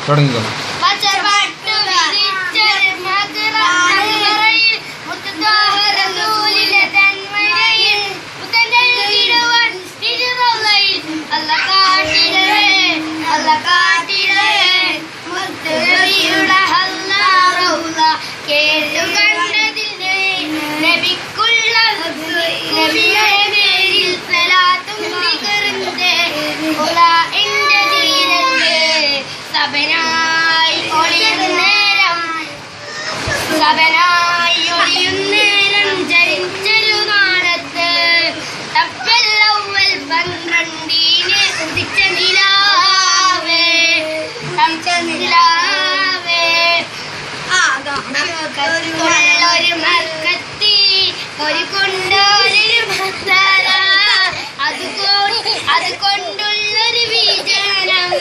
തുടങ്ങിക്കോ. ഒളിയുന്നേരം ജനിച്ചൊരു നാടത്ത് തപ്പല്ലവ്വൽ 12-ന് ഉദിച്ച നിലാവേ ഒരു മർക്കത്തി ഒരു കൊണ്ടൊരു മസാല അത് കൊണ്ടുള്ളൊരു വിജനം